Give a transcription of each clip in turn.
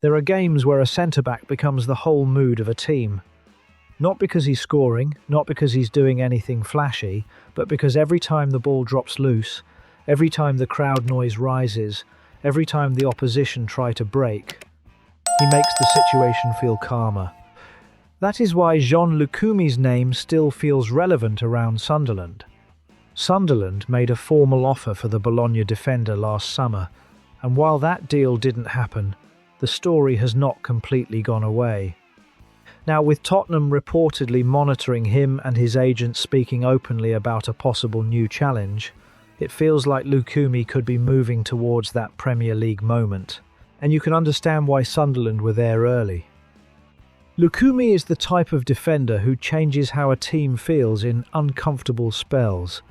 There are games where a centre-back becomes the whole mood of a team. Not because he's scoring, not because he's doing anything flashy, but because every time the ball drops loose, every time the crowd noise rises, every time the opposition try to break, he makes the situation feel calmer. That is why Jean Lucumi's name still feels relevant around Sunderland. Sunderland made a formal offer for the Bologna defender last summer, and while that deal didn't happen, the story has not completely gone away. Now, with Tottenham reportedly monitoring him and his agent speaking openly about a possible new challenge, it feels like Lucumi could be moving towards that Premier League moment, and you can understand why Sunderland were there early. Lucumi is the type of defender who changes how a team feels in uncomfortable spells.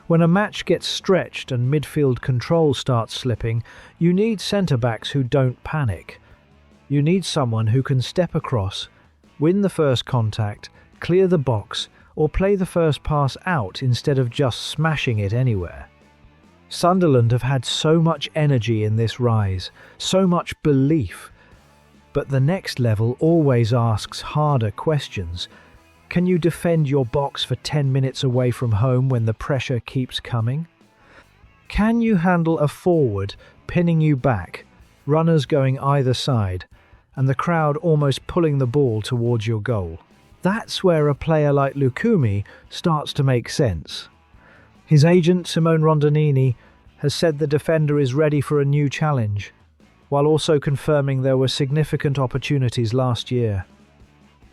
When a match gets stretched and midfield control starts slipping, you need centre-backs who don't panic. You need someone who can step across, win the first contact, clear the box, or play the first pass out instead of just smashing it anywhere. Sunderland have had so much energy in this rise, so much belief. But the next level always asks harder questions. Can you defend your box for 10 minutes away from home when the pressure keeps coming? Can you handle a forward pinning you back, runners going either side, and the crowd almost pulling the ball towards your goal? That's where a player like Lucumi starts to make sense. His agent, Simone Rondonini, has said the defender is ready for a new challenge, while also confirming there were significant opportunities last year.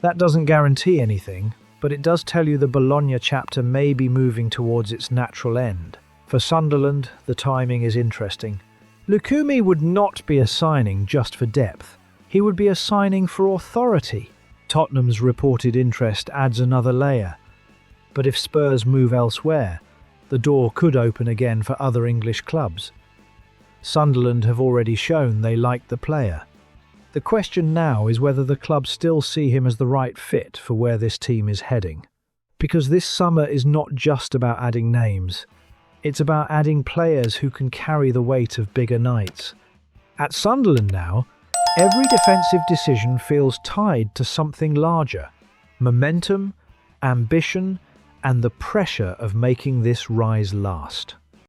That doesn't guarantee anything, but it does tell you the Bologna chapter may be moving towards its natural end. For Sunderland, the timing is interesting. Lucumi would not be a signing just for depth. He would be a signing for authority. Tottenham's reported interest adds another layer. But if Spurs move elsewhere, the door could open again for other English clubs. Sunderland have already shown they like the player. The question now is whether the club still see him as the right fit for where this team is heading. Because this summer is not just about adding names. It's about adding players who can carry the weight of bigger nights. At Sunderland now, every defensive decision feels tied to something larger: momentum, ambition, and the pressure of making this rise last.